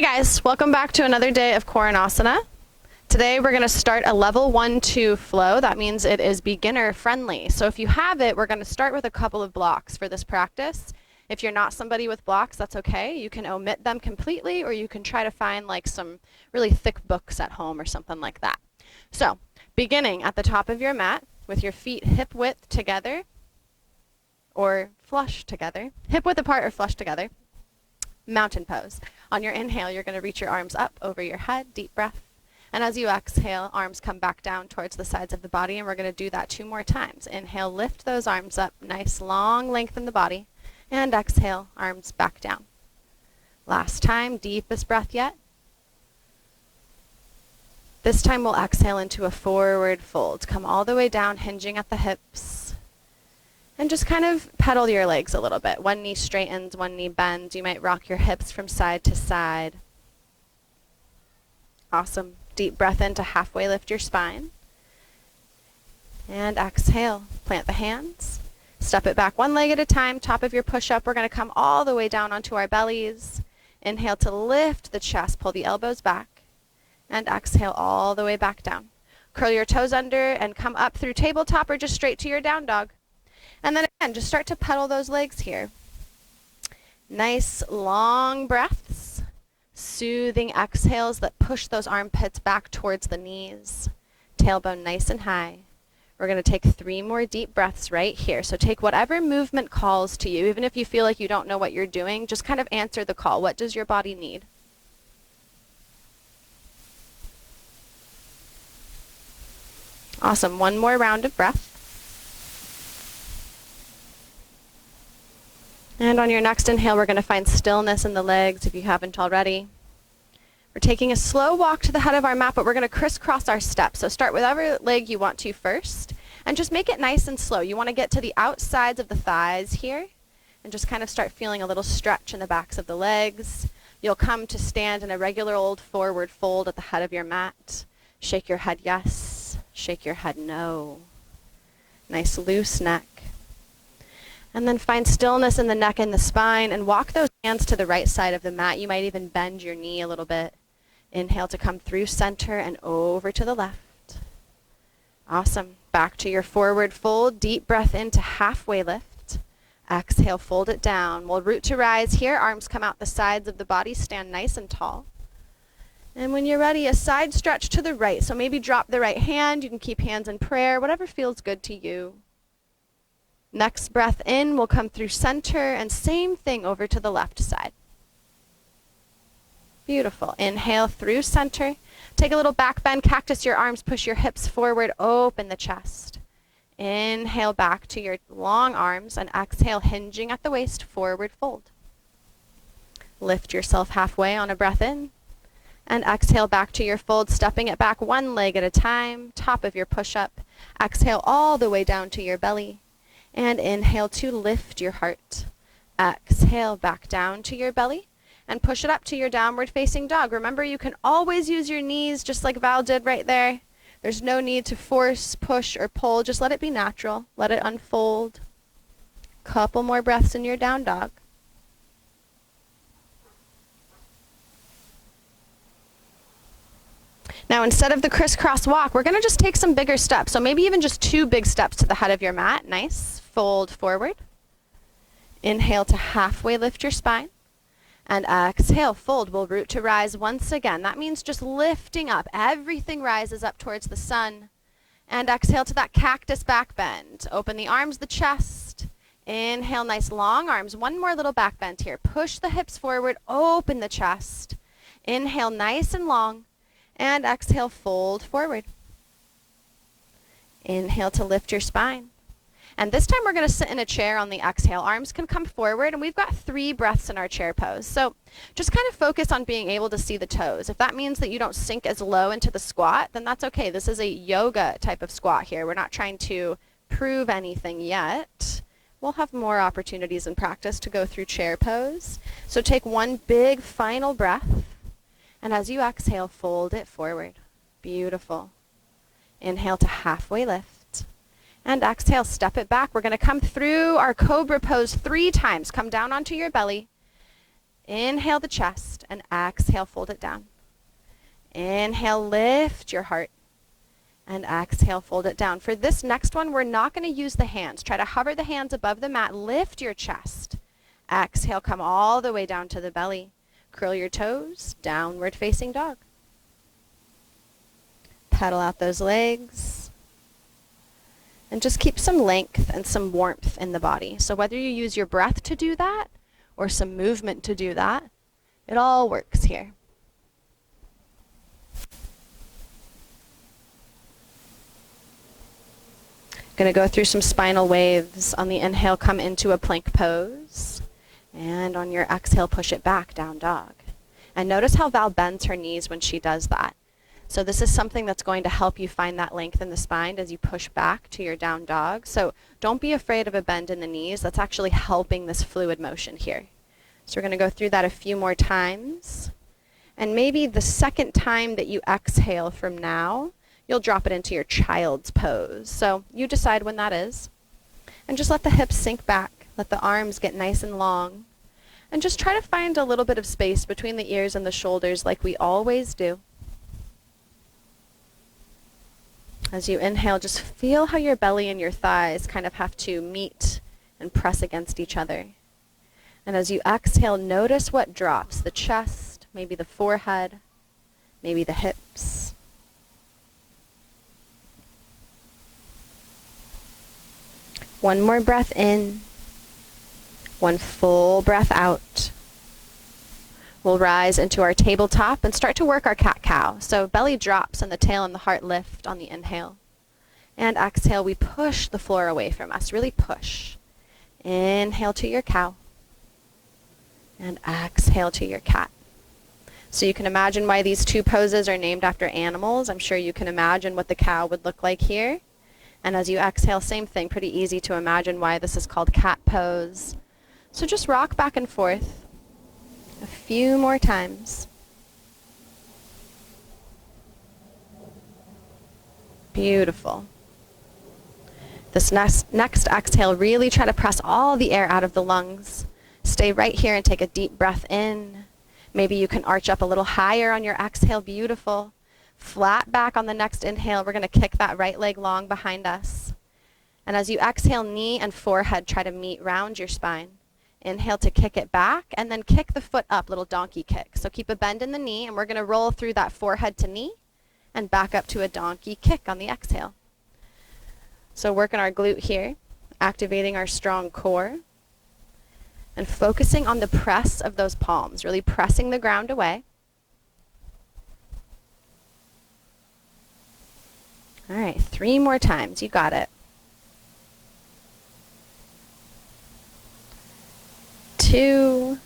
Hey guys, welcome back to another day of Koronasana. Today we're going to start a level 1-2 flow. That means it is beginner friendly. So if you have it, we're going to start with a couple of blocks for this practice. If you're not somebody with blocks, that's okay. You can omit them completely, or you can try to find like some really thick books at home or something like that. So beginning at the top of your mat with your feet hip width together or flush together, hip width apart or flush together. Mountain pose. On your inhale, you're going to reach your arms up over your head, deep breath. And as you exhale, arms come back down towards the sides of the body, and we're going to do that 2 more times. Inhale, lift those arms up, nice long length in the body, and exhale, arms back down. Last time, deepest breath yet. This time we'll exhale into a forward fold. Come all the way down, hinging at the hips. And just kind of pedal your legs a little bit. One knee straightens, one knee bends. You might rock your hips from side to side. Awesome. Deep breath in to halfway lift your spine. And exhale. Plant the hands. Step it back one leg at a time. Top of your push-up. We're going to come all the way down onto our bellies. Inhale to lift the chest. Pull the elbows back. And exhale all the way back down. Curl your toes under and come up through tabletop or just straight to your down dog. And then again, just start to pedal those legs here. Nice long breaths, soothing exhales that push those armpits back towards the knees. Tailbone nice and high. We're going to take 3 more deep breaths right here. So take whatever movement calls to you. Even if you feel like you don't know what you're doing, just kind of answer the call. What does your body need? Awesome. 1 more round of breath. And on your next inhale, we're going to find stillness in the legs if you haven't already. We're taking a slow walk to the head of our mat, but we're going to crisscross our steps. So start with whatever leg you want to first, and just make it nice and slow. You want to get to the outsides of the thighs here, and just kind of start feeling a little stretch in the backs of the legs. You'll come to stand in a regular old forward fold at the head of your mat. Shake your head yes, shake your head no. Nice loose neck. And then find stillness in the neck and the spine, and walk those hands to the right side of the mat. You might even bend your knee a little bit. Inhale to come through center and over to the left. Awesome. Back to your forward fold. Deep breath into halfway lift. Exhale, fold it down. We'll root to rise here. Arms come out the sides of the body. Stand nice and tall. And when you're ready, a side stretch to the right. So maybe drop the right hand. You can keep hands in prayer, whatever feels good to you. Next breath in, we'll come through center, and same thing over to the left side. Beautiful. Inhale through center. Take a little back bend, cactus your arms, push your hips forward, open the chest. Inhale back to your long arms, and exhale, hinging at the waist, forward fold. Lift yourself halfway on a breath in, and exhale back to your fold, stepping it back 1 leg at a time, top of your push-up. Exhale all the way down to your belly. And inhale to lift your heart. Exhale back down to your belly and push it up to your downward facing dog. Remember, you can always use your knees just like Val did right there. There's no need to force, push, or pull. Just let it be natural. Let it unfold. Couple more breaths in your down dog. Now, instead of the crisscross walk, we're going to just take some bigger steps. So maybe even just 2 big steps to the head of your mat. Nice. Fold forward. Inhale to halfway lift your spine. And exhale, fold. We'll root to rise once again. That means just lifting up. Everything rises up towards the sun. And exhale to that cactus back bend. Open the arms, the chest. Inhale, nice long arms. 1 more little back bend here. Push the hips forward. Open the chest. Inhale, nice and long. And exhale, fold forward. Inhale to lift your spine. And this time we're going to sit in a chair on the exhale. Arms can come forward, and we've got 3 breaths in our chair pose. So just kind of focus on being able to see the toes. If that means that you don't sink as low into the squat, then that's okay. This is a yoga type of squat here. We're not trying to prove anything yet. We'll have more opportunities in practice to go through chair pose. So take 1 big final breath. And as you exhale, fold it forward. Beautiful. Inhale to halfway lift. And exhale, step it back. We're going to come through our cobra pose 3 times. Come down onto your belly. Inhale the chest and exhale, fold it down. Inhale, lift your heart. And exhale, fold it down. For this next one, we're not going to use the hands. Try to hover the hands above the mat. Lift your chest. Exhale, come all the way down to the belly. Curl your toes, downward facing dog. Pedal out those legs. And just keep some length and some warmth in the body. So whether you use your breath to do that or some movement to do that, it all works here. Going to go through some spinal waves. On the inhale, come into a plank pose. And on your exhale, push it back, down dog. And notice how Val bends her knees when she does that. So this is something that's going to help you find that length in the spine as you push back to your down dog. So don't be afraid of a bend in the knees. That's actually helping this fluid motion here. So we're going to go through that a few more times. And maybe the second time that you exhale from now, you'll drop it into your child's pose. So you decide when that is. And just let the hips sink back. Let the arms get nice and long. And just try to find a little bit of space between the ears and the shoulders like we always do. As you inhale, just feel how your belly and your thighs kind of have to meet and press against each other. And as you exhale, notice what drops. The chest, maybe the forehead, maybe the hips. One more breath in. One full breath out. We'll rise into our tabletop and start to work our cat-cow. So belly drops and the tail and the heart lift on the inhale. And exhale, we push the floor away from us. Really push. Inhale to your cow. And exhale to your cat. So you can imagine why these two poses are named after animals. I'm sure you can imagine what the cow would look like here. And as you exhale, same thing, pretty easy to imagine why this is called cat pose. So just rock back and forth a few more times. Beautiful. This next exhale, really try to press all the air out of the lungs. Stay right here and take a deep breath in. Maybe you can arch up a little higher on your exhale. Beautiful. Flat back on the next inhale. We're going to kick that right leg long behind us. And as you exhale, knee and forehead try to meet round your spine. Inhale to kick it back, and then kick the foot up, little donkey kick. So keep a bend in the knee, and we're going to roll through that forehead to knee and back up to a donkey kick on the exhale. So working our glute here, activating our strong core, and focusing on the press of those palms, really pressing the ground away. All right, 3 more times. You got it. 2.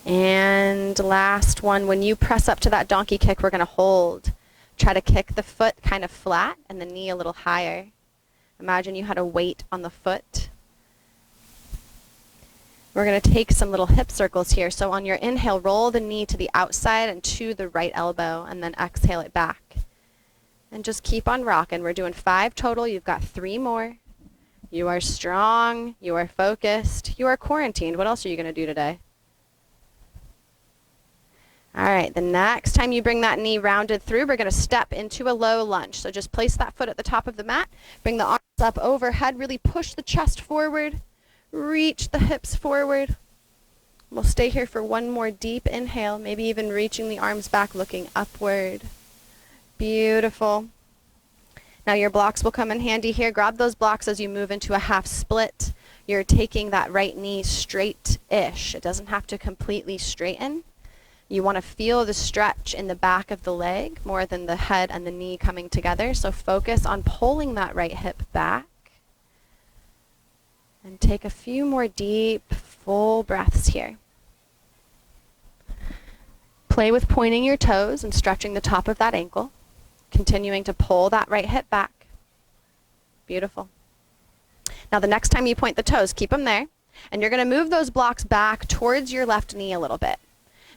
And last one. When you press up to that donkey kick, we're going to hold. Try to kick the foot kind of flat and the knee a little higher. Imagine you had a weight on the foot. We're going to take some little hip circles here. So on your inhale, roll the knee to the outside and to the right elbow, and then exhale it back. And just keep on rocking. We're doing 5 total. You've got 3 more. You are strong. You are focused. You are quarantined. What else are you going to do today? All right, the next time you bring that knee rounded through, we're going to step into a low lunge. So just place that foot at the top of the mat. Bring the arms up overhead. Really push the chest forward. Reach the hips forward. We'll stay here for one more deep inhale, maybe even reaching the arms back, looking upward. Beautiful. Now your blocks will come in handy here. Grab those blocks as you move into a half split. You're taking that right knee straight-ish. It doesn't have to completely straighten. You want to feel the stretch in the back of the leg more than the head and the knee coming together. So focus on pulling that right hip back. And take a few more deep, full breaths here. Play with pointing your toes and stretching the top of that ankle. Continuing to pull that right hip back. Beautiful. Now the next time you point the toes, keep them there. And you're going to move those blocks back towards your left knee a little bit.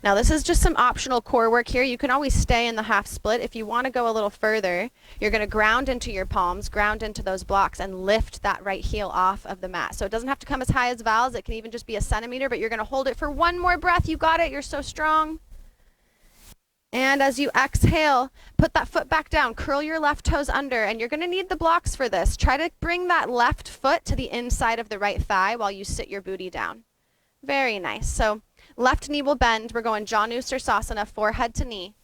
Now this is just some optional core work here. You can always stay in the half split. If you want to go a little further, you're going to ground into your palms, ground into those blocks, and lift that right heel off of the mat. So it doesn't have to come as high as Val's. It can even just be a centimeter, but you're going to hold it for one more breath. You got it. You're so strong. And as you exhale, put that foot back down, curl your left toes under, and you're going to need the blocks for this. Try to bring that left foot to the inside of the right thigh while you sit your booty down. Very nice. So left knee will bend. We're going Janu Sirsasana, forehead to knee.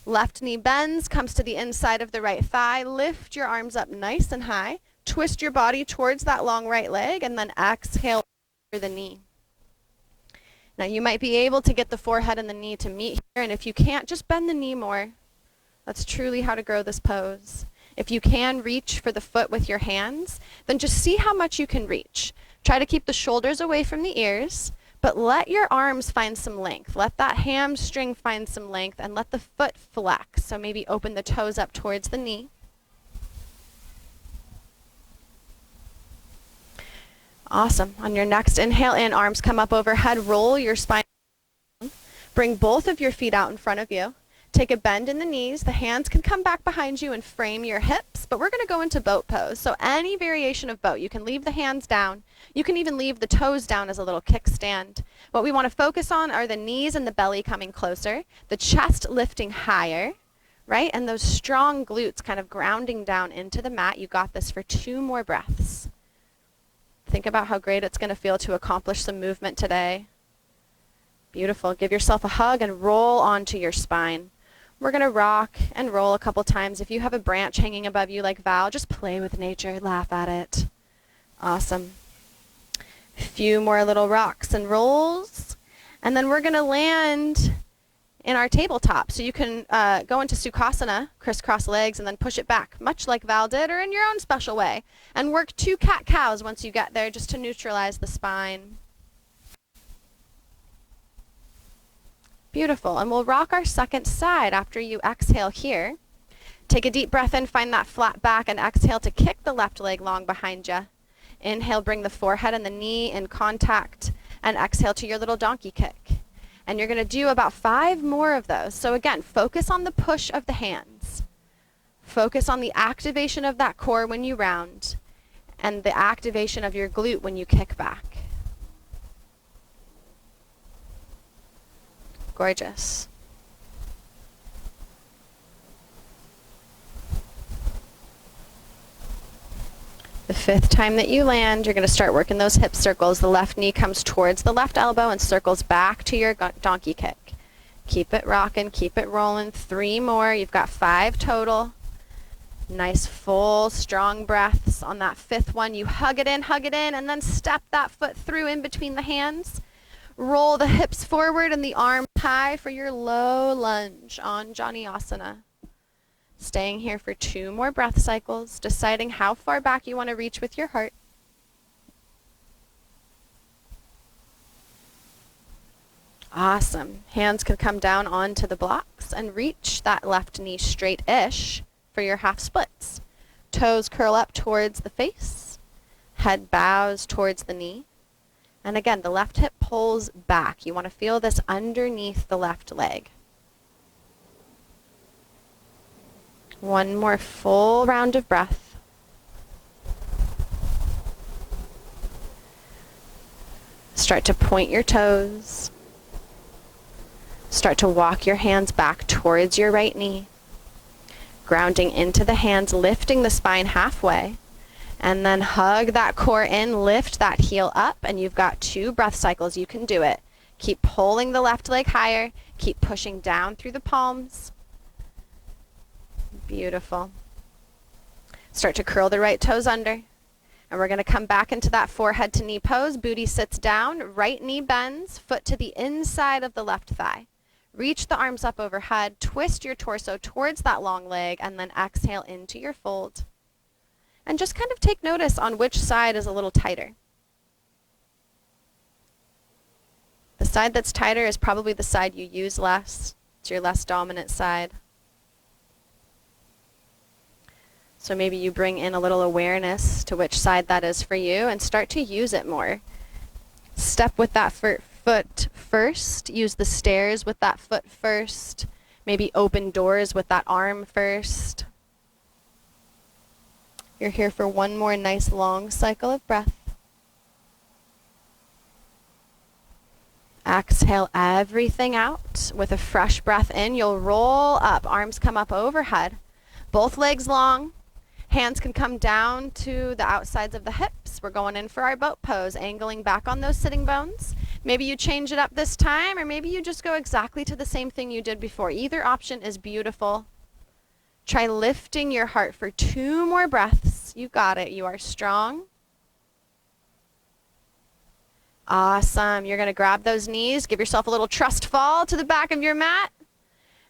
Left knee bends, comes to the inside of the right thigh. Lift your arms up nice and high. Twist your body towards that long right leg, and then exhale over the knee. Now you might be able to get the forehead and the knee to meet here, and if you can't, just bend the knee more. That's truly how to grow this pose. If you can reach for the foot with your hands, then just see how much you can reach. Try to keep the shoulders away from the ears, but let your arms find some length. Let that hamstring find some length, and let the foot flex. So maybe open the toes up towards the knee. Awesome. On your next inhale in, arms come up overhead, roll your spine. Bring both of your feet out in front of you. Take a bend in the knees. The hands can come back behind you and frame your hips, but we're going to go into boat pose. So any variation of boat. You can leave the hands down. You can even leave the toes down as a little kickstand. What we want to focus on are the knees and the belly coming closer, the chest lifting higher, right? And those strong glutes kind of grounding down into the mat. You got this for 2 more breaths. Think about how great it's going to feel to accomplish some movement today. Beautiful. Give yourself a hug and roll onto your spine. We're going to rock and roll a couple times. If you have a branch hanging above you like Val, just play with nature, laugh at it. Awesome. A few more little rocks and rolls. And then we're going to land in our tabletop. So you can go into Sukhasana, crisscross legs, and then push it back, much like Val did, or in your own special way. And work 2 cat-cows once you get there, just to neutralize the spine. Beautiful. And we'll rock our second side after you exhale here. Take a deep breath in, find that flat back, and exhale to kick the left leg long behind you. Inhale, bring the forehead and the knee in contact, and exhale to your little donkey kick. And you're going to do about 5 more of those. So again, focus on the push of the hands. Focus on the activation of that core when you round, and the activation of your glute when you kick back. Gorgeous. The 5th time that you land, you're going to start working those hip circles. The left knee comes towards the left elbow and circles back to your donkey kick. Keep it rocking, keep it rolling. 3 more. You've got 5 total. Nice full strong breaths. On that 5th one, you hug it in, and then step that foot through in between the hands. Roll the hips forward and the arms high for your low lunge on Janiyasana. Staying here for 2 more breath cycles, deciding how far back you want to reach with your heart. Awesome. Hands can come down onto the blocks and reach that left knee straight-ish for your half splits. Toes curl up towards the face. Head bows towards the knee. And again, the left hip pulls back. You want to feel this underneath the left leg. 1 more full round of breath. Start to point your toes. Start to walk your hands back towards your right knee. Grounding into the hands, lifting the spine halfway. And then hug that core in, lift that heel up, and you've got 2 breath cycles. You can do it. Keep pulling the left leg higher. Keep pushing down through the palms. Beautiful. Start to curl the right toes under. And we're going to come back into that forehead to knee pose. Booty sits down, right knee bends, foot to the inside of the left thigh. Reach the arms up overhead, twist your torso towards that long leg, and then exhale into your fold. And just kind of take notice on which side is a little tighter. The side that's tighter is probably the side you use less. It's your less dominant side. So maybe you bring in a little awareness to which side that is for you and start to use it more. Step with that foot foot first. Use the stairs with that foot first. Maybe open doors with that arm first. You're here for one more nice long cycle of breath. Exhale everything out. With a fresh breath in, you'll roll up. Arms come up overhead. Both legs long. Hands can come down to the outsides of the hips. We're going in for our boat pose, angling back on those sitting bones. Maybe you change it up this time, or maybe you just go exactly to the same thing you did before. Either option is beautiful. Try lifting your heart for 2 more breaths. You got it. You are strong. Awesome. You're going to grab those knees, give yourself a little trust fall to the back of your mat.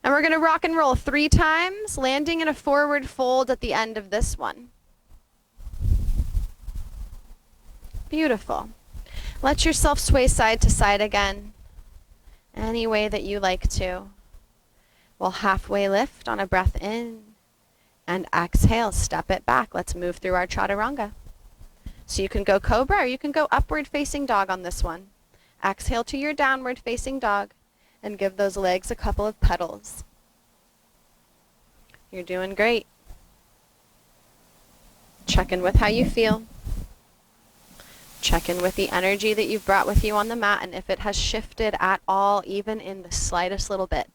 And we're going to rock and roll 3 times, landing in a forward fold at the end of this one. Beautiful. Let yourself sway side to side again, any way that you like to. We'll halfway lift on a breath in, and exhale, step it back. Let's move through our chaturanga. So you can go cobra or you can go upward facing dog on this one. Exhale to your downward facing dog and give those legs a couple of petals. You're doing great. Check in with how you feel. Check in with the energy that you've brought with you on the mat and if it has shifted at all, even in the slightest little bit.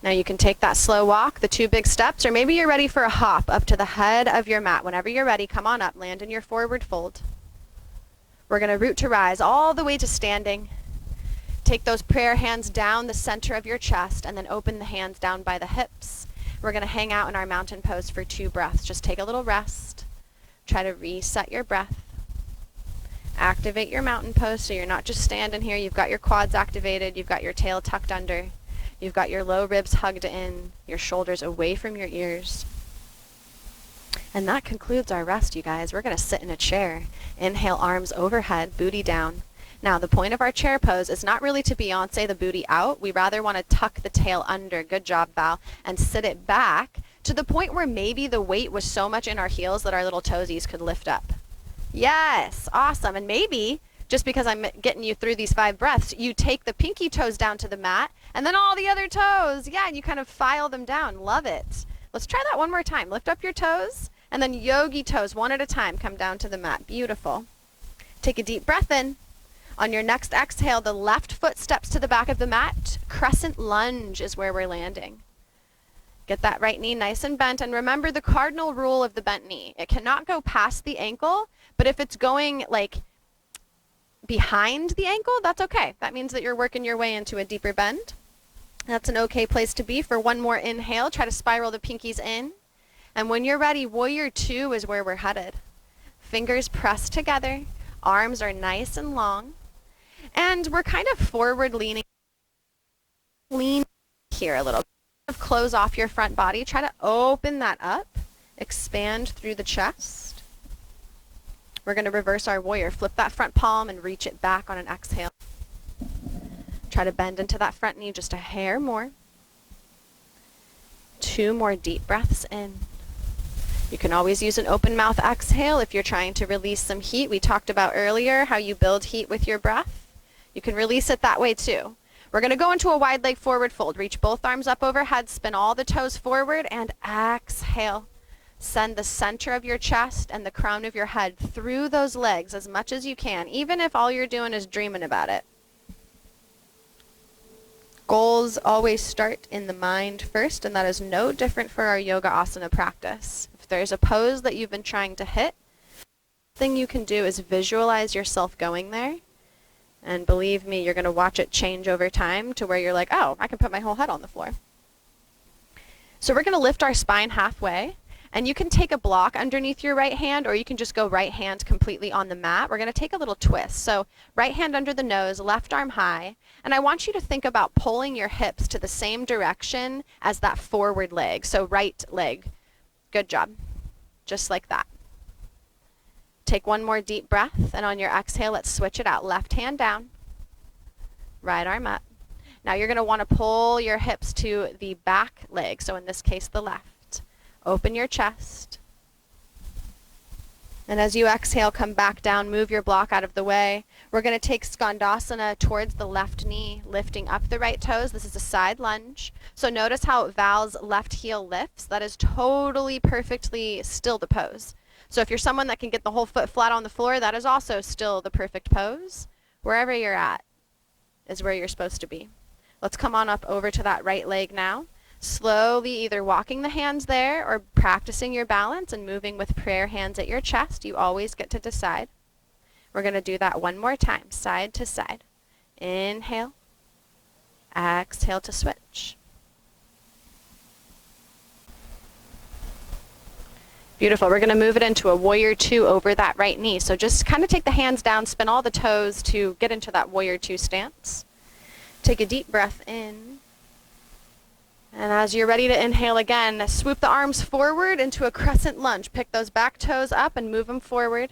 Now you can take that slow walk, the 2 big steps, or maybe you're ready for a hop up to the head of your mat. Whenever you're ready, come on up, land in your forward fold. We're going to root to rise all the way to standing. Take those prayer hands down the center of your chest and then open the hands down by the hips. We're going to hang out in our mountain pose for 2 breaths. Just take a little rest. Try to reset your breath. Activate your mountain pose so you're not just standing here. You've got your quads activated. You've got your tail tucked under. You've got your low ribs hugged in, your shoulders away from your ears. And that concludes our rest, you guys. We're going to sit in a chair. Inhale, arms overhead, booty down. Now, the point of our chair pose is not really to Beyonce the booty out. We rather want to tuck the tail under. Good job, Val. And sit it back to the point where maybe the weight was so much in our heels that our little toesies could lift up. Yes, awesome. And maybe, just because I'm getting you through these 5 breaths, you take the pinky toes down to the mat and then all the other toes. Yeah, and you kind of file them down. Love it. Let's try that one more time. Lift up your toes and then yogi toes one at a time. Come down to the mat. Beautiful. Take a deep breath in. On your next exhale, the left foot steps to the back of the mat. Crescent lunge is where we're landing. Get that right knee nice and bent. And remember the cardinal rule of the bent knee. It cannot go past the ankle, but if it's going like behind the ankle, that's okay. That means that you're working your way into a deeper bend. That's an okay place to be. For one more inhale, try to spiral the pinkies in. And when you're ready, warrior 2 is where we're headed. Fingers pressed together. Arms are nice and long. And we're kind of forward leaning. Lean here a little. Close off your front body. Try to open that up. Expand through the chest. We're going to reverse our warrior. Flip that front palm and reach it back on an exhale. Try to bend into that front knee just a hair more. 2 more deep breaths in. You can always use an open mouth exhale if you're trying to release some heat. We talked about earlier how you build heat with your breath. You can release it that way too. We're going to go into a wide leg forward fold. Reach both arms up overhead, spin all the toes forward, and exhale. Send the center of your chest and the crown of your head through those legs as much as you can, even if all you're doing is dreaming about it. Goals always start in the mind first, and that is no different for our yoga asana practice. If there's a pose that you've been trying to hit, the thing you can do is visualize yourself going there. And believe me, you're going to watch it change over time to where you're like, oh, I can put my whole head on the floor. So we're going to lift our spine halfway. And you can take a block underneath your right hand, or you can just go right hand completely on the mat. We're going to take a little twist. So right hand under the nose, left arm high. And I want you to think about pulling your hips to the same direction as that forward leg. So right leg. Good job. Just like that. Take one more deep breath. And on your exhale, let's switch it out. Left hand down. Right arm up. Now you're going to want to pull your hips to the back leg. So in this case, the left. Open your chest. And as you exhale, come back down, move your block out of the way. We're going to take Skandasana towards the left knee, lifting up the right toes. This is a side lunge. So notice how Val's left heel lifts. That is totally perfectly still the pose. So if you're someone that can get the whole foot flat on the floor, that is also still the perfect pose. Wherever you're at is where you're supposed to be. Let's come on up over to that right leg now. Slowly either walking the hands there or practicing your balance and moving with prayer hands at your chest. You always get to decide. We're going to do that one more time, side to side. Inhale. Exhale to switch. Beautiful. We're going to move it into a warrior two over that right knee. So just kind of take the hands down, spin all the toes to get into that warrior two stance. Take a deep breath in. And as you're ready to inhale again, swoop the arms forward into a crescent lunge. Pick those back toes up and move them forward.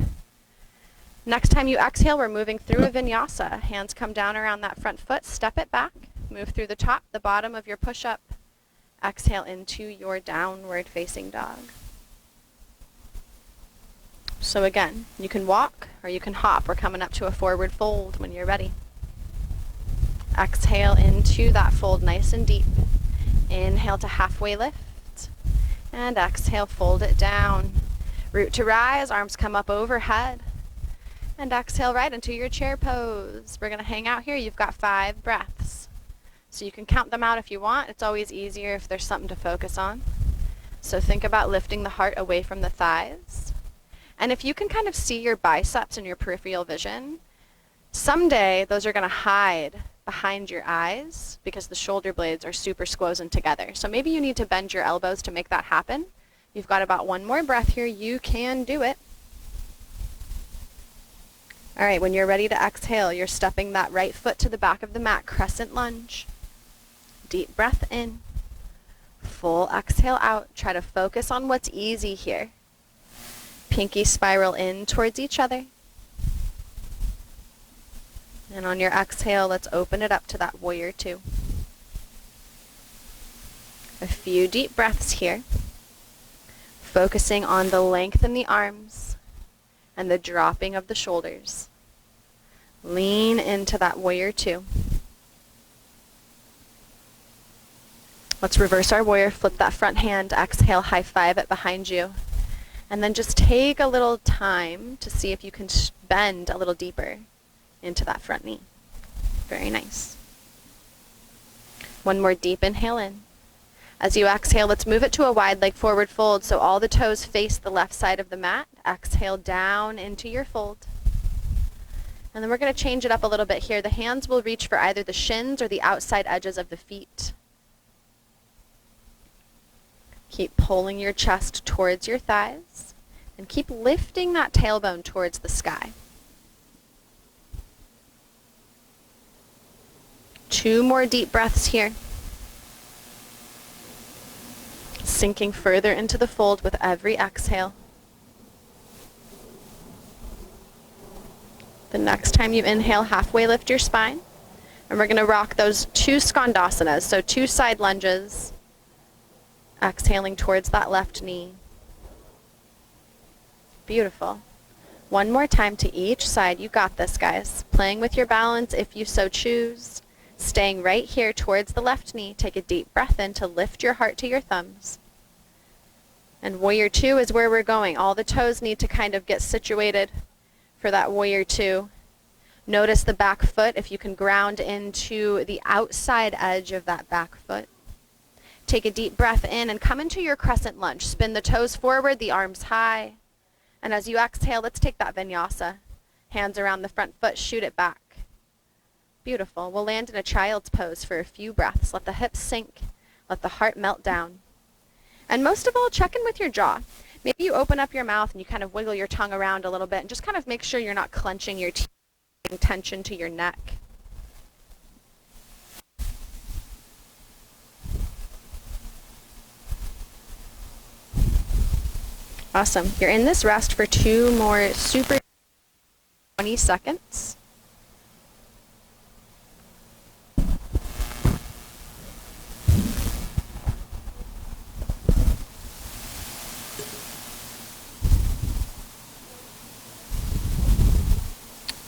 Next time you exhale, we're moving through a vinyasa. Hands come down around that front foot, step it back, move through the top, the bottom of your push-up. Exhale into your downward facing dog. So again, you can walk or you can hop. We're coming up to a forward fold when you're ready. Exhale into that fold nice and deep. Inhale to halfway lift, and exhale, fold it down. Root to rise, arms come up overhead, and exhale right into your chair pose. We're going to hang out here. You've got 5 breaths, so you can count them out if you want. It's always easier if there's something to focus on. So think about lifting the heart away from the thighs, and if you can kind of see your biceps in your peripheral vision, someday those are going to hide behind your eyes because the shoulder blades are super squozen together. So maybe you need to bend your elbows to make that happen. You've got about one more breath here. You can do it. All right, when you're ready to exhale, you're stepping that right foot to the back of the mat, crescent lunge. Deep breath in. Full exhale out. Try to focus on what's easy here. Pinky spiral in towards each other. And on your exhale, let's open it up to that warrior two. A few deep breaths here. Focusing on the length in the arms and the dropping of the shoulders. Lean into that warrior two. Let's reverse our warrior, flip that front hand, exhale, high five it behind you. And then just take a little time to see if you can bend a little deeper into that front knee. Very nice. One more deep inhale in. As you exhale, let's move it to a wide leg forward fold so all the toes face the left side of the mat. Exhale down into your fold. And then we're going to change it up a little bit here. The hands will reach for either the shins or the outside edges of the feet. Keep pulling your chest towards your thighs and keep lifting that tailbone towards the sky. 2 more deep breaths here. Sinking further into the fold with every exhale. The next time you inhale, halfway lift your spine. And we're going to rock those 2 Skandasanas, so 2 side lunges. Exhaling towards that left knee. Beautiful. One more time to each side. You got this, guys. Playing with your balance if you so choose. Staying right here towards the left knee. Take a deep breath in to lift your heart to your thumbs. And warrior two is where we're going. All the toes need to kind of get situated for that warrior two. Notice the back foot, if you can ground into the outside edge of that back foot. Take a deep breath in and come into your crescent lunge. Spin the toes forward, the arms high. And as you exhale, let's take that vinyasa. Hands around the front foot, shoot it back. Beautiful. We'll land in a child's pose for a few breaths. Let the hips sink. Let the heart melt down. And most of all, check in with your jaw. Maybe you open up your mouth and you kind of wiggle your tongue around a little bit and just kind of make sure you're not clenching your teeth, giving tension to your neck. Awesome. You're in this rest for 2 more super 20 seconds.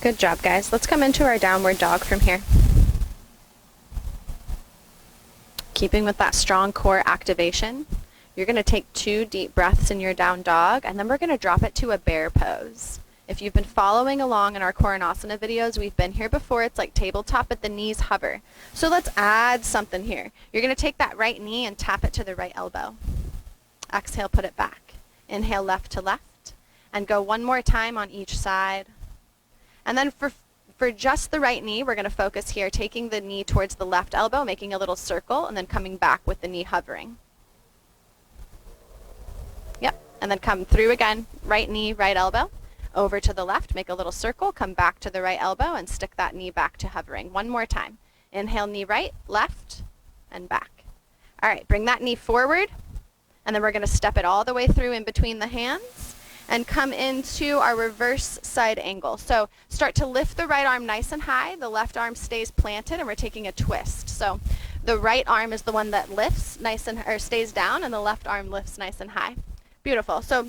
Good job, guys. Let's come into our downward dog from here. Keeping with that strong core activation, you're going to take 2 deep breaths in your down dog, and then we're going to drop it to a bear pose. If you've been following along in our Koronasana videos, we've been here before. It's like tabletop, but the knees hover. So let's add something here. You're going to take that right knee and tap it to the right elbow. Exhale, put it back. Inhale, left to left, and go one more time on each side. And then for just the right knee, we're going to focus here, taking the knee towards the left elbow, making a little circle, and then coming back with the knee hovering. Yep, and then come through again, right knee, right elbow. Over to the left, make a little circle, come back to the right elbow, and stick that knee back to hovering. One more time. Inhale, knee right, left, and back. All right, bring that knee forward, and then we're going to step it all the way through in between the hands and come into our reverse side angle. So start to lift the right arm nice and high. The left arm stays planted, and we're taking a twist. So the right arm is the one that lifts nice and, or stays down, and the left arm lifts nice and high. Beautiful. So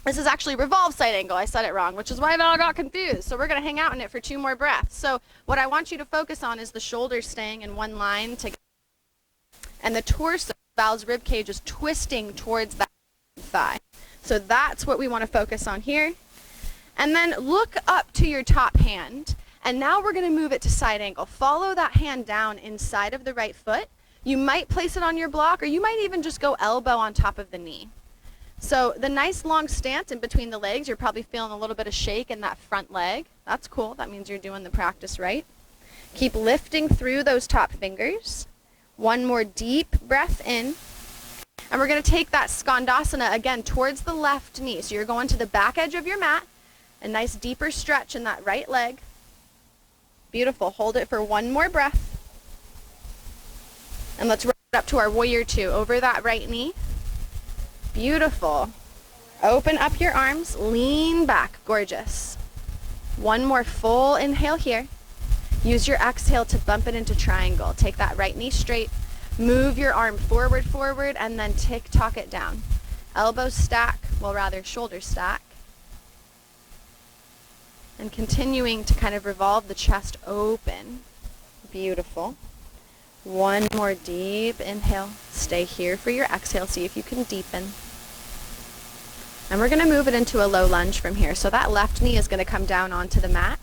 this is actually revolve side angle. I said it wrong, which is why I all got confused. So we're going to hang out in it for 2 more breaths. So what I want you to focus on is the shoulders staying in one line together, and the torso, Val's rib cage, is twisting towards that thigh. So that's what we want to focus on here. And then look up to your top hand. And now we're going to move it to side angle. Follow that hand down inside of the right foot. You might place it on your block, or you might even just go elbow on top of the knee. So the nice long stance in between the legs, you're probably feeling a little bit of shake in that front leg. That's cool. That means you're doing the practice right. Keep lifting through those top fingers. One more deep breath in. And we're going to take that Skandasana again towards the left knee. So you're going to the back edge of your mat. A nice deeper stretch in that right leg. Beautiful. Hold it for one more breath. And let's roll it up to our warrior 2 over that right knee. Beautiful. Open up your arms, lean back. Gorgeous. One more full inhale here. Use your exhale to bump it into triangle. Take that right knee straight. Move your arm forward, and then tick-tock it down. Elbows stack, well, rather shoulders stack. And continuing to kind of revolve the chest open. Beautiful. One more deep inhale. Stay here for your exhale. See if you can deepen. And we're going to move it into a low lunge from here. So that left knee is going to come down onto the mat.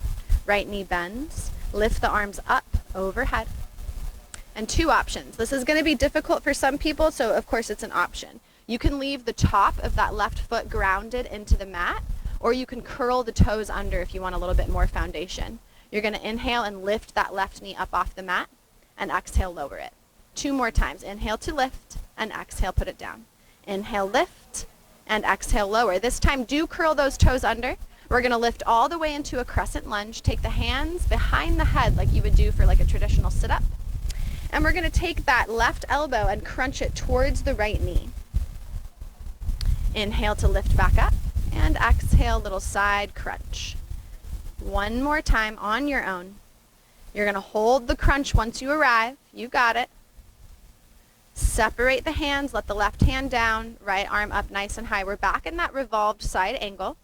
Right knee bends. Lift the arms up overhead. And 2 options. This is going to be difficult for some people, so of course it's an option. You can leave the top of that left foot grounded into the mat, or you can curl the toes under if you want a little bit more foundation. You're going to inhale and lift that left knee up off the mat, and exhale, lower it. 2 more times. Inhale to lift, and exhale, put it down. Inhale, lift, and exhale, lower. This time, do curl those toes under. We're going to lift all the way into a crescent lunge. Take the hands behind the head like you would do for like a traditional sit-up. And we're going to take that left elbow and crunch it towards the right knee. Inhale to lift back up, and exhale, little side crunch. One more time on your own. You're going to hold the crunch once you arrive. You got it. Separate the hands, let the left hand down, right arm up nice and high. We're back in that revolved side angle.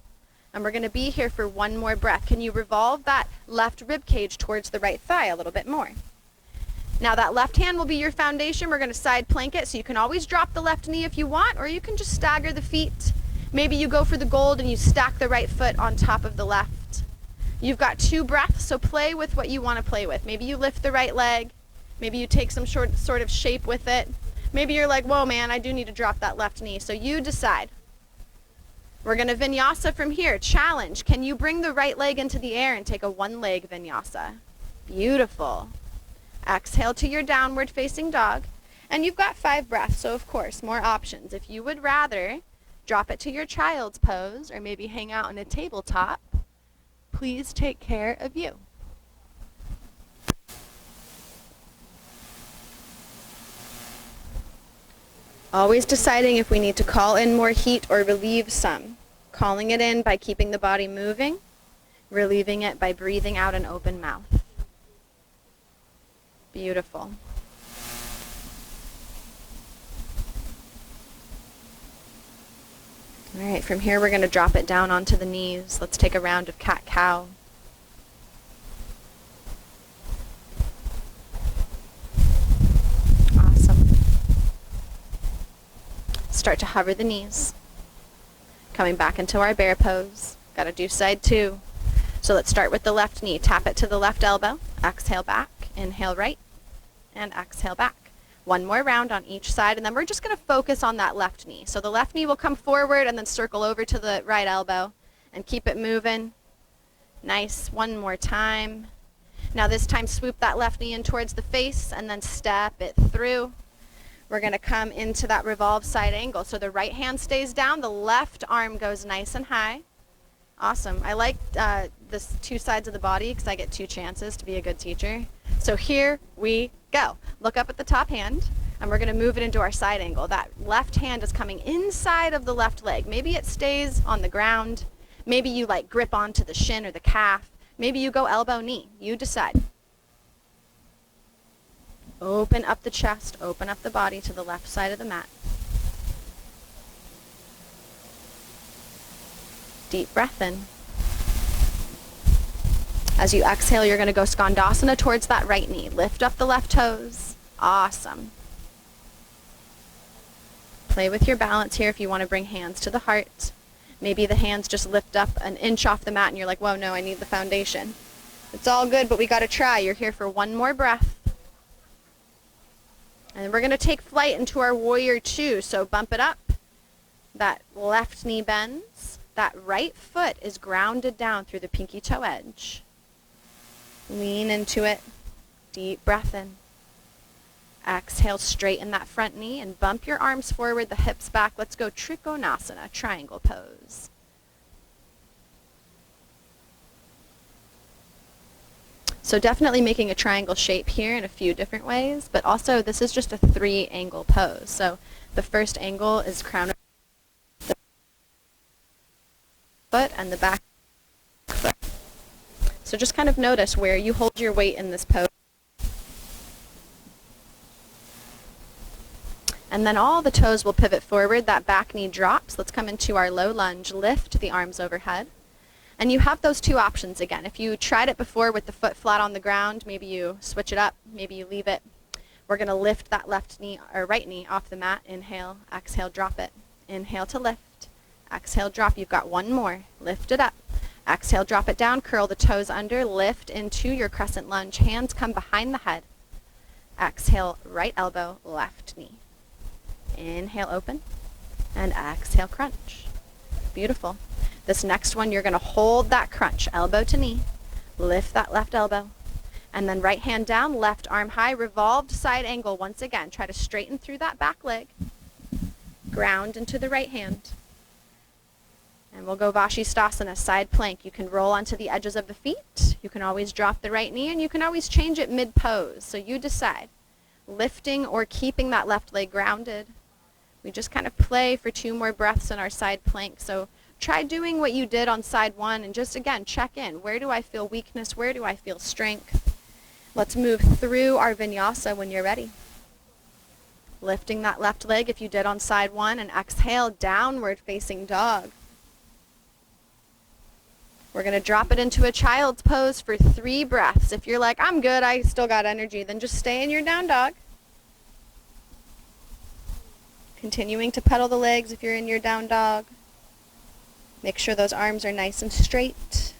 And we're going to be here for one more breath. Can you revolve that left rib cage towards the right thigh a little bit more? Now that left hand will be your foundation. We're going to side plank it, so you can always drop the left knee if you want, or you can just stagger the feet. Maybe you go for the gold and you stack the right foot on top of the left. You've got 2 breaths, so play with what you want to play with. Maybe you lift the right leg. Maybe you take some sort of shape with it. Maybe you're like, whoa, man, I do need to drop that left knee. So you decide. We're going to vinyasa from here. Challenge. Can you bring the right leg into the air and take a one-leg vinyasa? Beautiful. Exhale to your downward facing dog. And you've got 5 breaths, so of course, more options. If you would rather drop it to your child's pose or maybe hang out in a tabletop, please take care of you. Always deciding if we need to call in more heat or relieve some. Calling it in by keeping the body moving, relieving it by breathing out an open mouth. Beautiful. All right, from here we're going to drop it down onto the knees. Let's take a round of cat-cow. Start to hover the knees. Coming back into our bear pose. Got to do side 2. So let's start with the left knee. Tap it to the left elbow. Exhale back. Inhale right. And exhale back. One more round on each side, and then we're just going to focus on that left knee. So the left knee will come forward and then circle over to the right elbow and keep it moving. Nice. One more time. Now this time swoop that left knee in towards the face and then step it through. We're going to come into that revolved side angle. So the right hand stays down, the left arm goes nice and high. Awesome. I like this 2 sides of the body because I get 2 chances to be a good teacher. So here we go. Look up at the top hand, and we're going to move it into our side angle. That left hand is coming inside of the left leg. Maybe it stays on the ground. Maybe you like grip onto the shin or the calf. Maybe you go elbow knee. You decide. Open up the chest, open up the body to the left side of the mat. Deep breath in. As you exhale, you're going to go Skandasana towards that right knee. Lift up the left toes. Awesome. Play with your balance here if you want to bring hands to the heart. Maybe the hands just lift up an inch off the mat and you're like, whoa, no, I need the foundation. It's all good, but we got to try. You're here for one more breath. And we're going to take flight into our warrior 2. So bump it up. That left knee bends. That right foot is grounded down through the pinky toe edge. Lean into it. Deep breath in. Exhale, straighten that front knee and bump your arms forward, the hips back. Let's go Trikonasana, triangle pose. So definitely making a triangle shape here in a few different ways, but also this is just a 3-angle pose. So the first angle is crown the foot and the back foot. So just kind of notice where you hold your weight in this pose. And then all the toes will pivot forward. That back knee drops. Let's come into our low lunge. Lift the arms overhead. And you have those 2 options again. If you tried it before with the foot flat on the ground, maybe you switch it up, maybe you leave it. We're going to lift that left knee or right knee off the mat. Inhale, exhale, drop it. Inhale to lift. Exhale, drop. You've got one more. Lift it up. Exhale, drop it down. Curl the toes under. Lift into your crescent lunge. Hands come behind the head. Exhale, right elbow, left knee. Inhale, open. And exhale, crunch. Beautiful. This next one, you're going to hold that crunch, elbow to knee. Lift that left elbow. And then right hand down, left arm high, revolved side angle. Once again, try to straighten through that back leg. Ground into the right hand. And we'll go Vashisthasana, side plank. You can roll onto the edges of the feet. You can always drop the right knee, and you can always change it mid-pose. So you decide, lifting or keeping that left leg grounded. We just kind of play for 2 more breaths in our side plank. So try doing what you did on side 1 and just, again, check in. Where do I feel weakness? Where do I feel strength? Let's move through our vinyasa when you're ready. Lifting that left leg if you did on side 1 and exhale, downward facing dog. We're going to drop it into a child's pose for 3 breaths. If you're like, I'm good, I still got energy, then just stay in your down dog. Continuing to pedal the legs if you're in your down dog. Make sure those arms are nice and straight.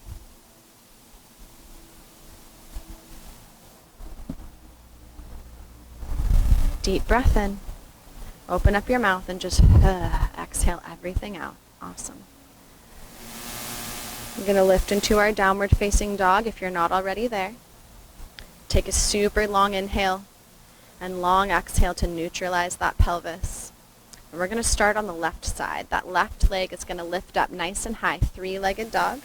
Deep breath in. Open up your mouth and just exhale everything out. Awesome. We're going to lift into our downward facing dog if you're not already there. Take a super long inhale and long exhale to neutralize that pelvis. And we're going to start on the left side. That left leg is going to lift up nice and high, 3-legged dog.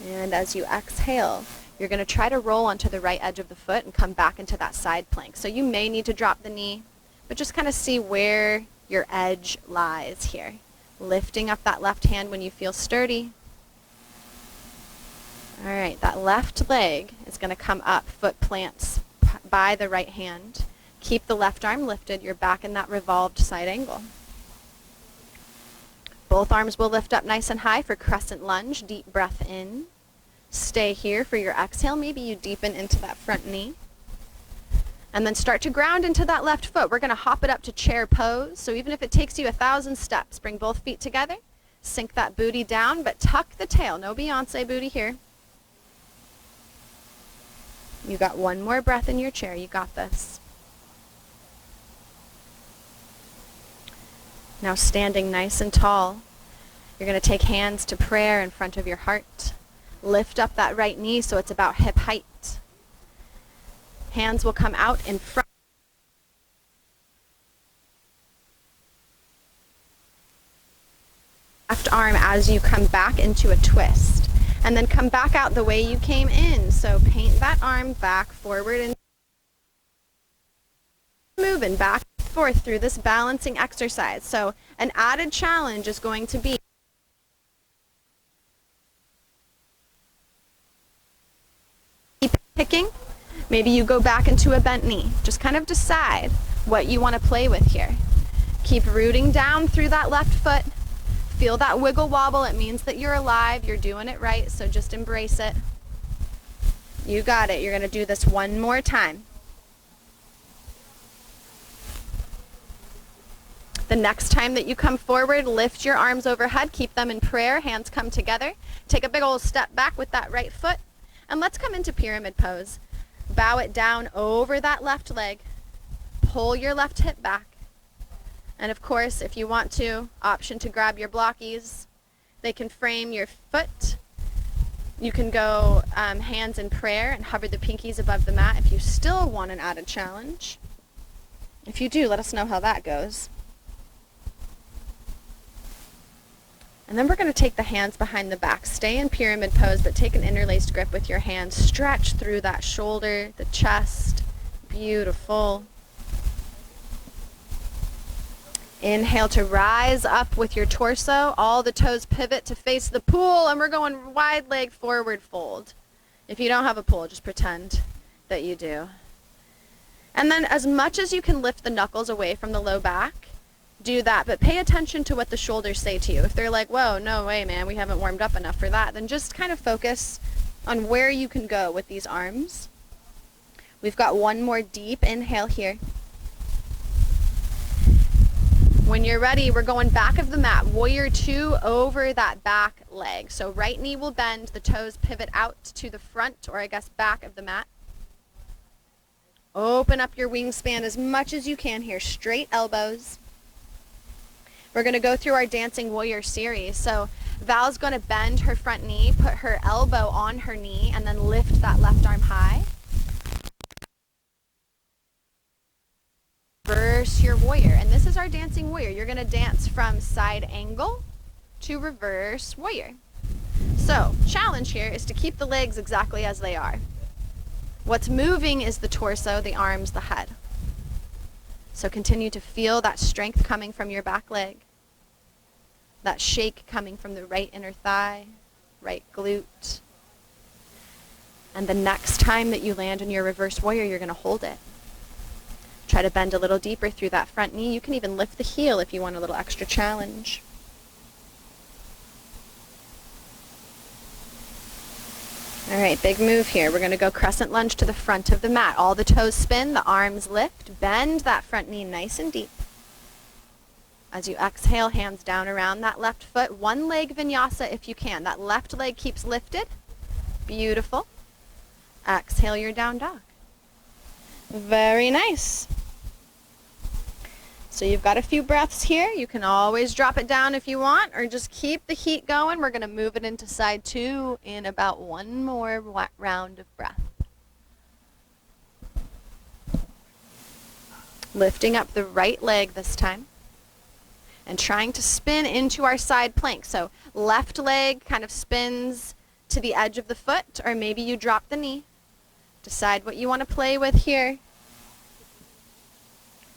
And as you exhale, you're going to try to roll onto the right edge of the foot and come back into that side plank. So you may need to drop the knee, but just kind of see where your edge lies here. Lifting up that left hand when you feel sturdy. All right, that left leg is going to come up, foot plants by the right hand. Keep the left arm lifted. You're back in that revolved side angle. Both arms will lift up nice and high for crescent lunge. Deep breath in. Stay here for your exhale. Maybe you deepen into that front knee. And then start to ground into that left foot. We're going to hop it up to chair pose. So even if it takes you 1,000 steps, bring both feet together, sink that booty down, but tuck the tail. No Beyonce booty here. You got one more breath in your chair. You got this. Now standing nice and tall, you're going to take hands to prayer in front of your heart. Lift up that right knee so it's about hip height. Hands will come out in front. Left arm as you come back into a twist. And then come back out the way you came in. So paint that arm back, forward, and moving back and forth through this balancing exercise. So an added challenge is going to be keep picking. Maybe you go back into a bent knee. Just kind of decide what you want to play with here. Keep rooting down through that left foot. Feel that wiggle wobble. It means that you're alive. You're doing it right, so just embrace it. You got it. You're going to do this one more time. The next time that you come forward, lift your arms overhead. Keep them in prayer. Hands come together. Take a big old step back with that right foot. And let's come into pyramid pose. Bow it down over that left leg. Pull your left hip back. And of course, if you want to, option to grab your blockies. They can frame your foot. You can go hands in prayer and hover the pinkies above the mat if you still want an added challenge. If you do, let us know how that goes. And then we're going to take the hands behind the back. Stay in pyramid pose, but take an interlaced grip with your hands. Stretch through that shoulder, the chest. Beautiful. Inhale to rise up with your torso. All the toes pivot to face the pool, and we're going wide leg forward fold. If you don't have a pool, just pretend that you do. And then as much as you can lift the knuckles away from the low back, do that, but pay attention to what the shoulders say to you. If they're like, whoa, no way, man, we haven't warmed up enough for that, then just kind of focus on where you can go with these arms. We've got one more deep inhale here. When you're ready, we're going back of the mat. Warrior two over that back leg. So right knee will bend, the toes pivot out to the front, or I guess back of the mat. Open up your wingspan as much as you can here. Straight elbows. We're going to go through our Dancing Warrior series. So Val's going to bend her front knee, put her elbow on her knee, and then lift that left arm high. Reverse your warrior. And this is our Dancing Warrior. You're going to dance from side angle to reverse warrior. So, challenge here is to keep the legs exactly as they are. What's moving is the torso, the arms, the head. So continue to feel that strength coming from your back leg. That shake coming from the right inner thigh, right glute. And the next time that you land in your reverse warrior, you're going to hold it. Try to bend a little deeper through that front knee. You can even lift the heel if you want a little extra challenge. All right, big move here. We're going to go crescent lunge to the front of the mat. All the toes spin, the arms lift. Bend that front knee nice and deep. As you exhale, hands down around that left foot. One leg vinyasa if you can. That left leg keeps lifted. Beautiful. Exhale your down dog. Very nice. So you've got a few breaths here. You can always drop it down if you want, or just keep the heat going. We're going to move it into side two in about one more round of breath. Lifting up the right leg this time and trying to spin into our side plank. So left leg kind of spins to the edge of the foot, or maybe you drop the knee. Decide what you want to play with here.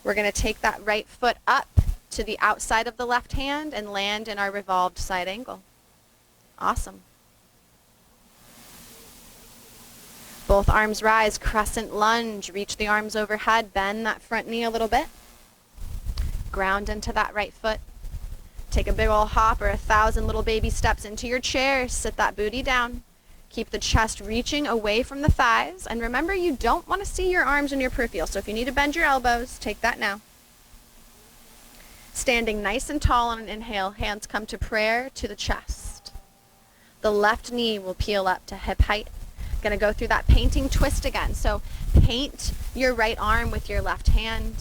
We're going to take that right foot up to the outside of the left hand and land in our revolved side angle. Awesome. Both arms rise, crescent lunge. Reach the arms overhead, bend that front knee a little bit. Ground into that right foot. Take a big old hop or 1,000 little baby steps into your chair. Sit that booty down. Keep the chest reaching away from the thighs. And remember, you don't want to see your arms in your peripheral. So if you need to bend your elbows, take that now. Standing nice and tall on an inhale, hands come to prayer to the chest. The left knee will peel up to hip height. Going to go through that painting twist again. So paint your right arm with your left hand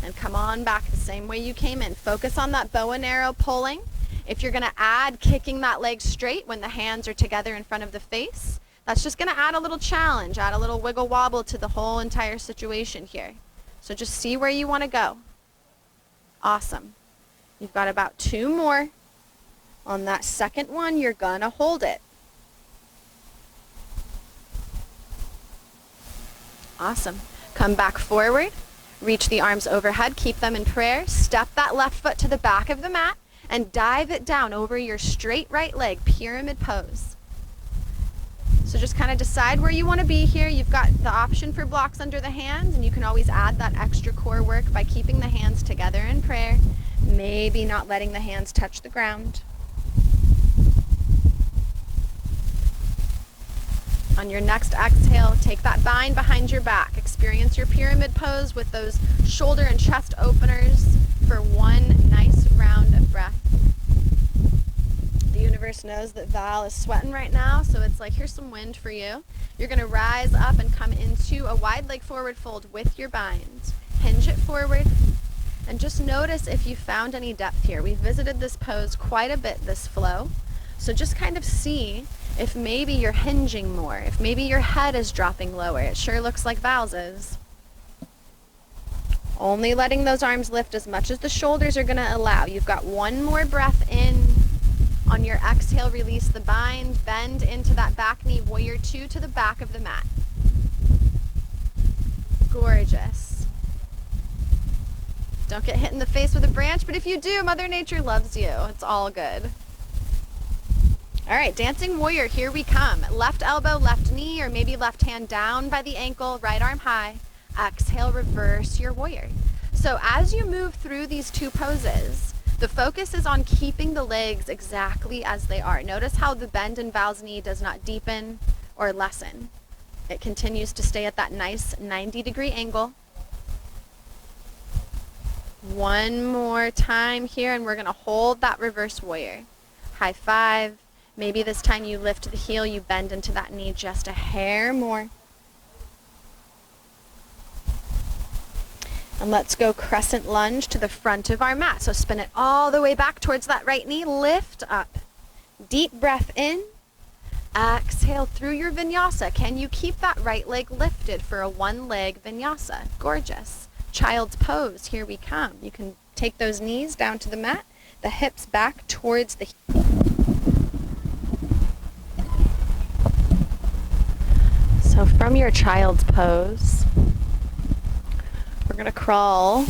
and come on back the same way you came in. Focus on that bow and arrow pulling. If you're going to add kicking that leg straight when the hands are together in front of the face, that's just going to add a little challenge, add a little wiggle wobble to the whole entire situation here. So just see where you want to go. Awesome. You've got about 2 more. On that second one, you're going to hold it. Awesome. Come back forward. Reach the arms overhead. Keep them in prayer. Step that left foot to the back of the mat and dive it down over your straight right leg, pyramid pose. So just kind of decide where you want to be here. You've got the option for blocks under the hands, and you can always add that extra core work by keeping the hands together in prayer, maybe not letting the hands touch the ground. On your next exhale, take that bind behind your back. Experience your pyramid pose with those shoulder and chest openers for one nice round of breath. The universe knows that Val is sweating right now, so it's like, here's some wind for you. You're going to rise up and come into a wide leg forward fold with your bind. Hinge it forward, and just notice if you found any depth here. We've visited this pose quite a bit this flow, so just kind of see if maybe you're hinging more, if maybe your head is dropping lower. It sure looks like Val's is. Only letting those arms lift as much as the shoulders are going to allow. You've got 1 more breath in. On your exhale, release the bind, bend into that back knee, warrior 2 to the back of the mat. Gorgeous. Don't get hit in the face with a branch, but if you do, Mother Nature loves you. It's all good. All right, dancing warrior, here we come. Left elbow, left knee, or maybe left hand down by the ankle, right arm high. Exhale, reverse your warrior. So as you move through these 2 poses, the focus is on keeping the legs exactly as they are. Notice how the bend in Val's knee does not deepen or lessen. It continues to stay at that nice 90-degree angle. 1 more time here, and we're going to hold that reverse warrior. High 5. Maybe this time you lift the heel, you bend into that knee just a hair more. And let's go crescent lunge to the front of our mat. So spin it all the way back towards that right knee. Lift up. Deep breath in. Exhale through your vinyasa. Can you keep that right leg lifted for a 1-leg vinyasa? Gorgeous. Child's pose. Here we come. You can take those knees down to the mat. The hips back towards the heel. So from your child's pose, we're going to crawl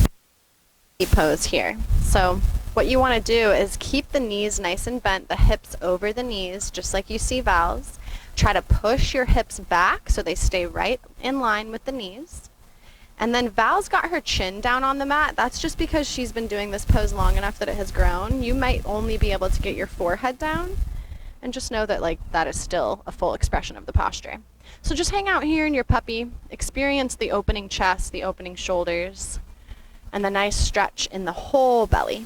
pose here. So what you want to do is keep the knees nice and bent, the hips over the knees, just like you see Val's. Try to push your hips back so they stay right in line with the knees. And then Val's got her chin down on the mat. That's just because she's been doing this pose long enough that it has grown. You might only be able to get your forehead down, and just know that that is still a full expression of the posture. So just hang out here in your puppy, experience the opening chest, the opening shoulders, and the nice stretch in the whole belly.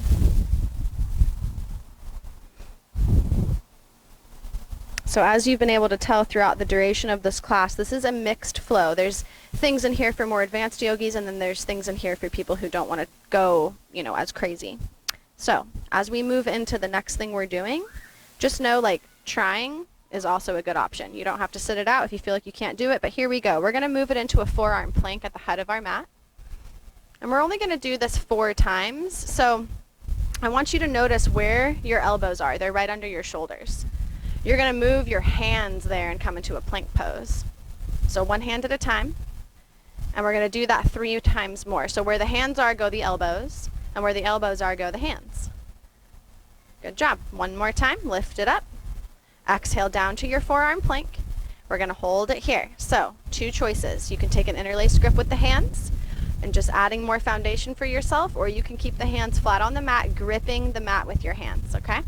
So as you've been able to tell throughout the duration of this class, this is a mixed flow. There's things in here for more advanced yogis, and then there's things in here for people who don't want to go, as crazy. So as we move into the next thing we're doing, just know trying is also a good option. You don't have to sit it out if you feel like you can't do it, but here we go. We're going to move it into a forearm plank at the head of our mat. And we're only going to do this 4 times. So I want you to notice where your elbows are. They're right under your shoulders. You're going to move your hands there and come into a plank pose. So 1 hand at a time. And we're going to do that 3 times more. So where the hands are, go the elbows. And where the elbows are, go the hands. Good job. 1 more time. Lift it up. Exhale down to your forearm plank. We're going to hold it here. So 2 choices. You can take an interlaced grip with the hands and just adding more foundation for yourself, or you can keep the hands flat on the mat, gripping the mat with your hands, okay?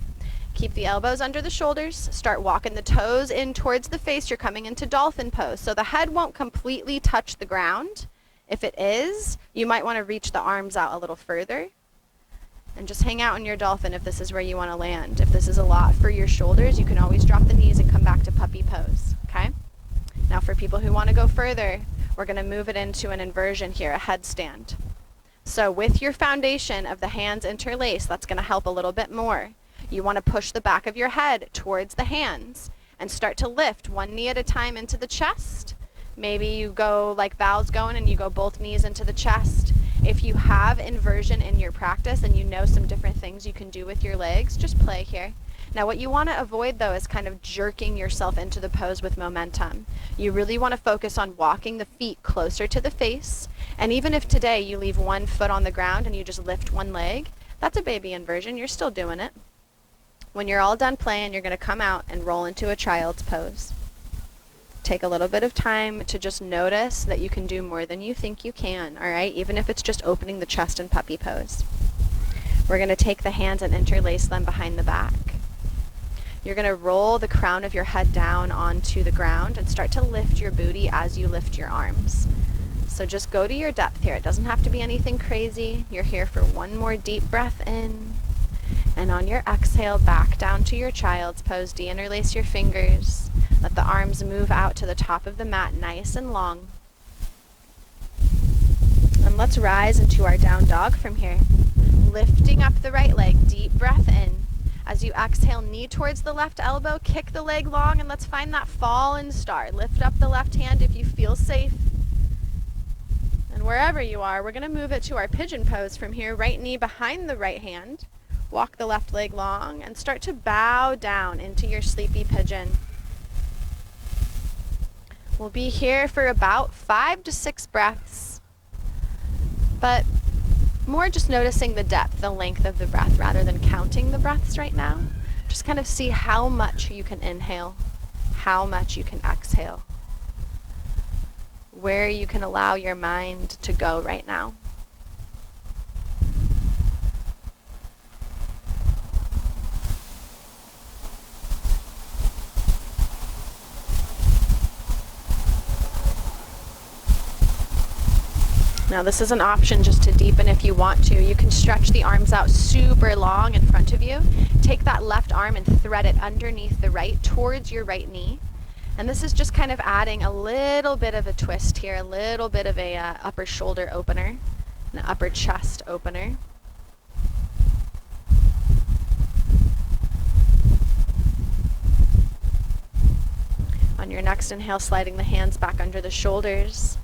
Keep the elbows under the shoulders. Start walking the toes in towards the face. You're coming into dolphin pose. So the head won't completely touch the ground. If it is, you might want to reach the arms out a little further. And just hang out in your dolphin if this is where you want to land. If this is a lot for your shoulders, you can always drop the knees and come back to puppy pose, okay? Now for people who want to go further, we're going to move it into an inversion here, a headstand. So with your foundation of the hands interlaced, that's going to help a little bit more. You want to push the back of your head towards the hands and start to lift one knee at a time into the chest. Maybe you go like Val's going and you go both knees into the chest. If you have inversion in your practice and you know some different things you can do with your legs, just play here. Now what you want to avoid though is kind of jerking yourself into the pose with momentum. You really want to focus on walking the feet closer to the face, and even if today you leave one foot on the ground and you just lift one leg, that's a baby inversion, you're still doing it. When you're all done playing, you're going to come out and roll into a child's pose. Take a little bit of time to just notice that you can do more than you think you can, all right? Even if it's just opening the chest in puppy pose. We're going to take the hands and interlace them behind the back. You're going to roll the crown of your head down onto the ground and start to lift your booty as you lift your arms. So just go to your depth here. It doesn't have to be anything crazy. You're here for one more deep breath in. And on your exhale, back down to your child's pose. De-interlace your fingers. Let the arms move out to the top of the mat, nice and long. And let's rise into our down dog from here. Lifting up the right leg, deep breath in. As you exhale, knee towards the left elbow, kick the leg long, and let's find that fallen star. Lift up the left hand if you feel safe. And wherever you are, we're going to move it to our pigeon pose from here. Right knee behind the right hand. Walk the left leg long and start to bow down into your sleepy pigeon. We'll be here for about 5 to 6 breaths, but more just noticing the depth, the length of the breath rather than counting the breaths right now. Just kind of see how much you can inhale, how much you can exhale, where you can allow your mind to go right now. Now this is an option just to deepen if you want to. You can stretch the arms out super long in front of you. Take that left arm and thread it underneath the right towards your right knee. And this is just kind of adding a little bit of a twist here, a little bit of a upper shoulder opener, an upper chest opener. On your next inhale, sliding the hands back under the shoulders.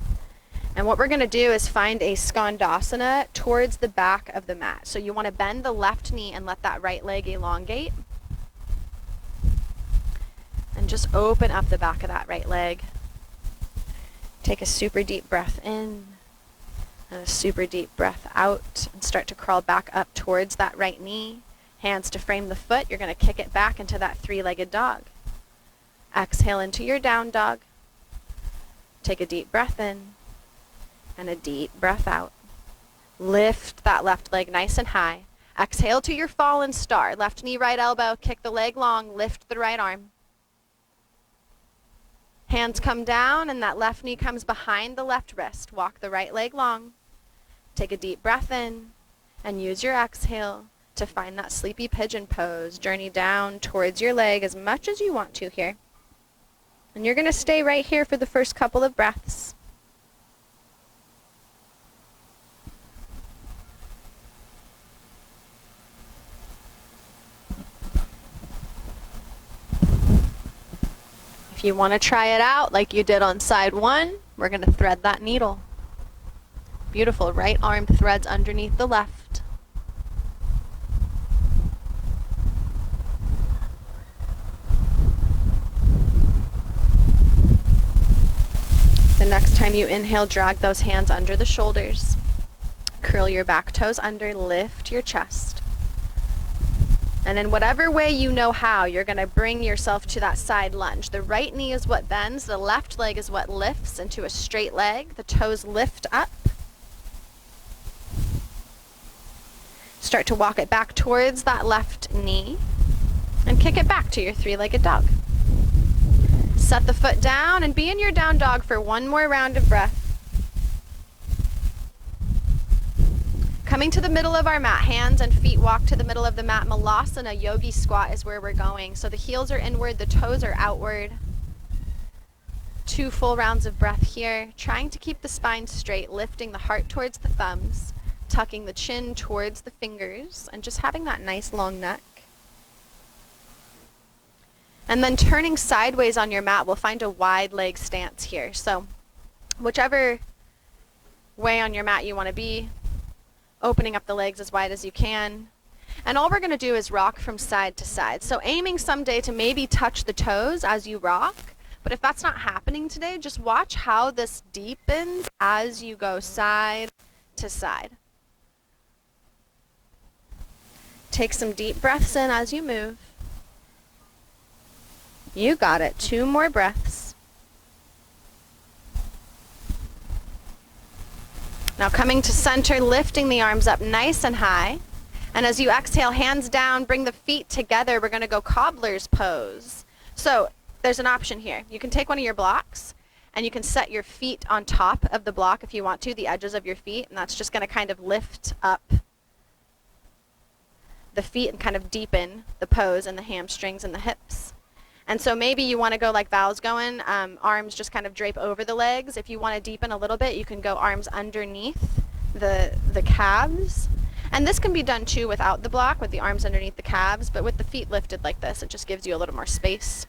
And what we're going to do is find a Skandasana towards the back of the mat. So you want to bend the left knee and let that right leg elongate. And just open up the back of that right leg. Take a super deep breath in and a super deep breath out. And start to crawl back up towards that right knee. Hands to frame the foot. You're going to kick it back into that three-legged dog. Exhale into your down dog. Take a deep breath in. And a deep breath out. Lift that left leg nice and high. Exhale to your fallen star. Left knee, right elbow. Kick the leg long. Lift the right arm. Hands come down and that left knee comes behind the left wrist. Walk the right leg long. Take a deep breath in and use your exhale to find that sleepy pigeon pose. Journey down towards your leg as much as you want to here. And you're going to stay right here for the first couple of breaths. If you want to try it out like you did on side one, we're going to thread that needle. Beautiful. Right arm threads underneath the left. The next time you inhale, drag those hands under the shoulders. Curl your back toes under, lift your chest. And in whatever way you know how, you're going to bring yourself to that side lunge. The right knee is what bends. The left leg is what lifts into a straight leg. The toes lift up. Start to walk it back towards that left knee. And kick it back to your three-legged dog. Set the foot down and be in your down dog for one more round of breath. Coming to the middle of our mat, hands and feet walk to the middle of the mat. Malasana, yogi squat is where we're going. So the heels are inward, the toes are outward. 2 full rounds of breath here. Trying to keep the spine straight, lifting the heart towards the thumbs, tucking the chin towards the fingers, and just having that nice long neck. And then turning sideways on your mat, we'll find a wide leg stance here. So whichever way on your mat you want to be, opening up the legs as wide as you can. And all we're going to do is rock from side to side. So aiming someday to maybe touch the toes as you rock. But if that's not happening today, just watch how this deepens as you go side to side. Take some deep breaths in as you move. You got it. 2 more breaths. Now coming to center, lifting the arms up nice and high. And as you exhale, hands down, bring the feet together. We're going to go cobbler's pose. So there's an option here. You can take one of your blocks and you can set your feet on top of the block if you want to, the edges of your feet. And that's just going to kind of lift up the feet and kind of deepen the pose and the hamstrings and the hips. And so maybe you want to go like Val's going, arms just kind of drape over the legs. If you want to deepen a little bit, you can go arms underneath the calves. And this can be done too without the block, with the arms underneath the calves, but with the feet lifted like this, it just gives you a little more space.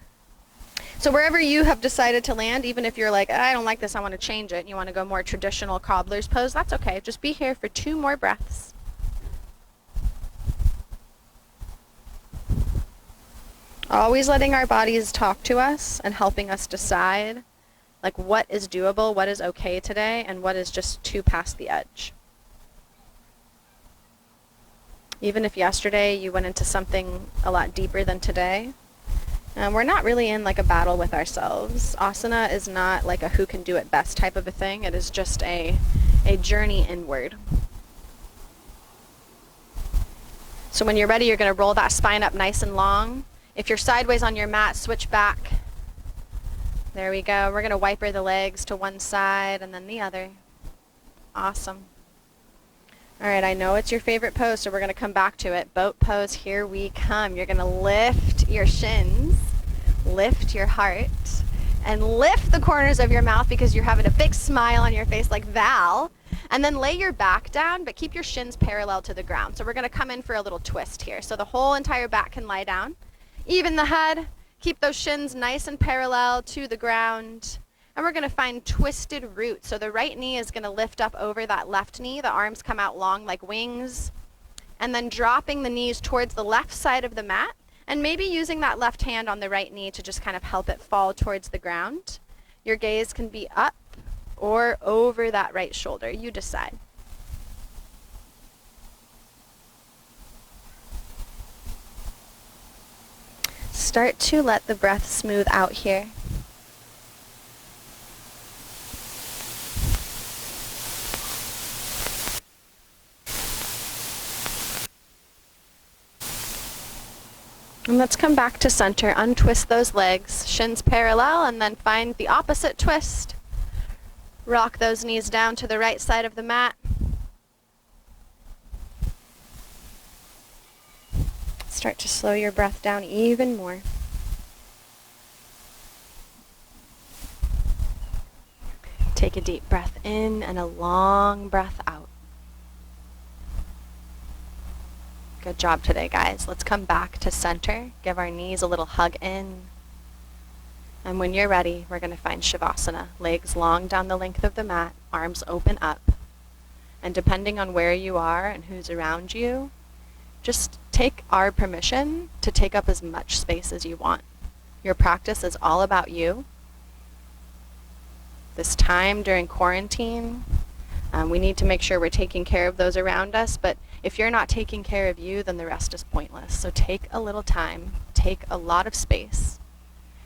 So wherever you have decided to land, even if you're like, I don't like this, I want to change it, and you want to go more traditional cobbler's pose, that's okay. Just be here for 2 more breaths. Always letting our bodies talk to us and helping us decide like what is doable, what is okay today, and what is just too past the edge. Even if yesterday you went into something a lot deeper than today, we're not really in like a battle with ourselves. Asana is not like a who can do it best type of a thing. It is just a journey inward. So when you're ready, you're going to roll that spine up nice and long. If you're sideways on your mat, switch back. There we go. We're going to wiper the legs to one side and then the other. Awesome. All right, I know it's your favorite pose, so we're going to come back to it. Boat pose, here we come. You're going to lift your shins, lift your heart, and lift the corners of your mouth because you're having a big smile on your face like Val. And then lay your back down, but keep your shins parallel to the ground. So we're going to come in for a little twist here. So the whole entire back can lie down. Even the head, keep those shins nice and parallel to the ground. And we're going to find twisted root. So the right knee is going to lift up over that left knee. The arms come out long like wings. And then dropping the knees towards the left side of the mat. And maybe using that left hand on the right knee to just kind of help it fall towards the ground. Your gaze can be up or over that right shoulder. You decide. Start to let the breath smooth out here. And let's come back to center. Untwist those legs, shins parallel, and then find the opposite twist. Rock those knees down to the right side of the mat. Start to slow your breath down even more. Take a deep breath in and a long breath out. Good job today, guys. Let's come back to center. Give our knees a little hug in. And when you're ready, we're going to find Shavasana. Legs long down the length of the mat, arms open up. And depending on where you are and who's around you, just take our permission to take up as much space as you want. Your practice is all about you. This time during quarantine, we need to make sure we're taking care of those around us, but if you're not taking care of you, then the rest is pointless. So take a little time, take a lot of space,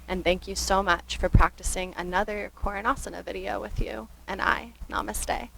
and thank you so much for practicing another Koranasana video with you and I. Namaste.